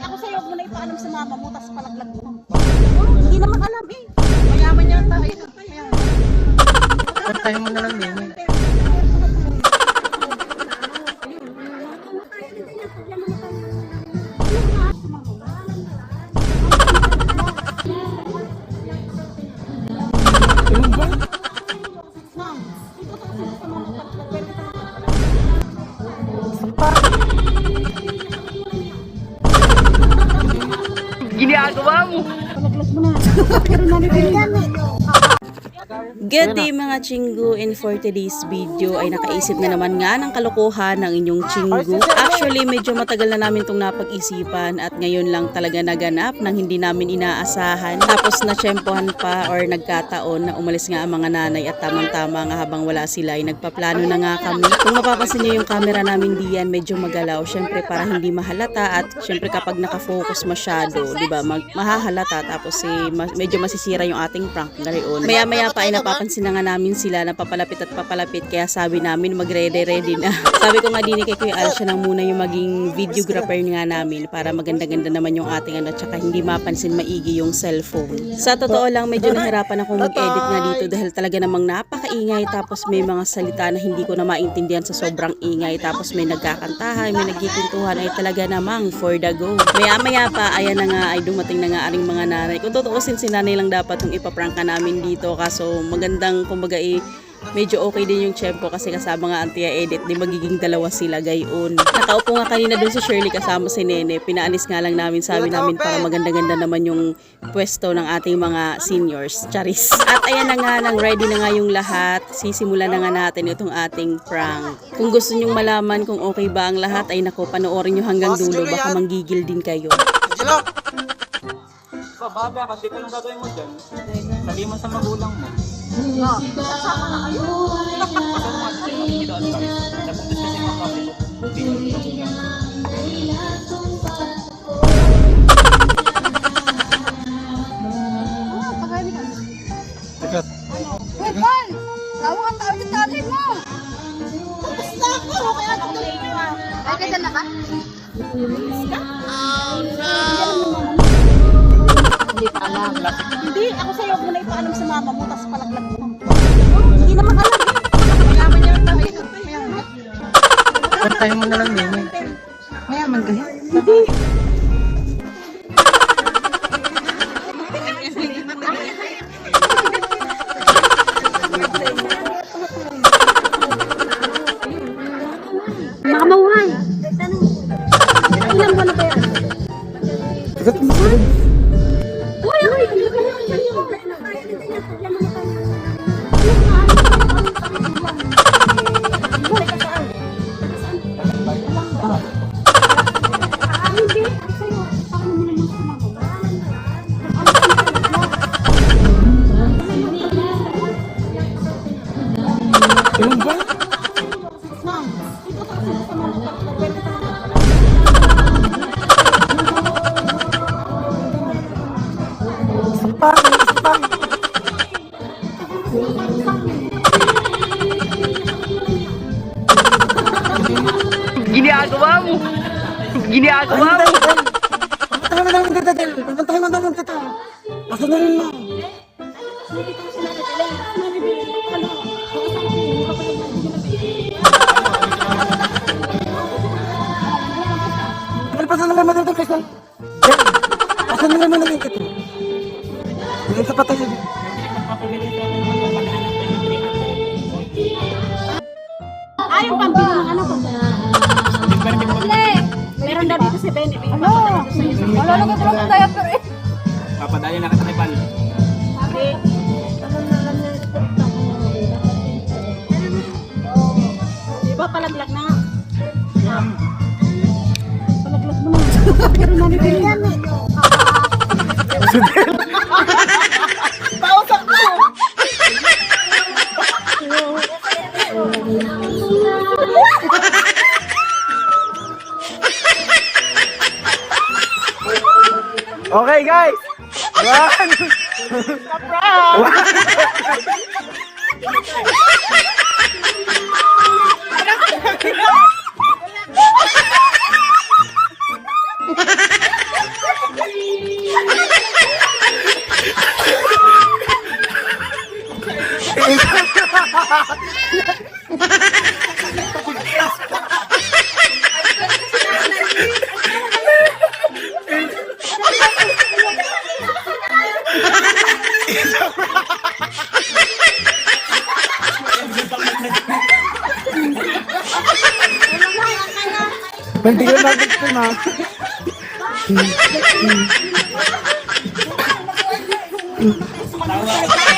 ako sa'yo, huwag mo na ipaalam sa mama mo, tapos palaglag mo. Hindi naman alam eh. Mayaman yata. Pantay mo na lang din. Ginagawa mo. Good day mga chinggu, and for today's video ay nakaisip na naman nga ng kalokohan ng inyong chinggu. Actually medyo matagal na namin itong napag-isipan at ngayon lang talaga naganap nang hindi namin inaasahan. Tapos natsyempohan pa or nagkataon na umalis nga ang mga nanay at tamang-tama nga habang wala sila ay nagpaplano na nga kami. Kung mapapansin nyo yung camera namin diyan medyo magalaw, syempre para hindi mahalata at syempre kapag nakafocus masyado, diba, mahahalata tapos medyo masisira yung ating prank ganoon. Maya-maya pa ay napapansin na nga namin sila na papalapit at papalapit kaya sabi namin magre-ready na. Sabi ko nga din kay Kuya Al, siya nang muna yung maging videographer nga namin para maganda-ganda naman yung ating tsaka hindi mapansin maigi yung cellphone. Sa totoo lang medyo nahirapan akong mag-edit nga dito dahil talaga namang napakaingay tapos may mga salita na hindi ko na maintindihan sa sobrang ingay tapos may nagkakantahan, may nagkikintuhan ay talaga namang for the go. Maya-maya pa ayan na nga ay dumating na nga aring mga nanay. Kung tutuusin si nanay lang dapat yung ipaprank namin dito kaso magandang kumbaga medyo okay din yung tempo kasi kasama nga ang Tia Edit di magiging dalawa sila gayon. Nakaupo nga kanina dun si Shirley kasama si Nene, pinaalis nga lang namin, sabi namin para maganda-ganda naman yung pwesto ng ating mga seniors, charis. At ayan na nga, nang ready na nga yung lahat, sisimulan na nga natin itong ating prank. Kung gusto nyong malaman kung okay ba ang lahat ay naku, panoorin nyo hanggang dulo, baka manggigil din kayo. Baba, kasi ito lang gagawin mo dyan. Sabi mo sa magulang mo. Sasama na kayo. Sikat. Webal! Tawag ang tawag yung tatay mo! Tapos na ako! Kaya tuloy nyo ah! Ay, ganda na ka? Oh no! Hindi pa alam. Hindi, ako sa'yo, huwag mo na ipaalam sa mama mo, tapos palaglag mo. Hindi naman alam eh. Mayaman yata. Pantay mo na lang din. Mayaman ka. Hindi. Makamauhan. Ilang buwan na ba yan? Sikat mo sa rin. Uy! Ilan ba? Sampang. Ginagawa mo. Papuntahan mo naman kita, Del. Papuntahan mo naman kita. Pasunod mo. Pasunod naman natin kita. Del, pasunod naman natin kita. Hindi sa patay. Ayaw pambili ng ano ko. Meron daw dito si Benny. Ano? Wala lang ito ng diaper eh. Papadali na kita kay Pal. Sabi. Diba palaglag na nga? Palaglag mo na. Pero nanibili yan eh. Pausak ko! Okay guys! One! Hindi ko nabigto na. Tawa ka.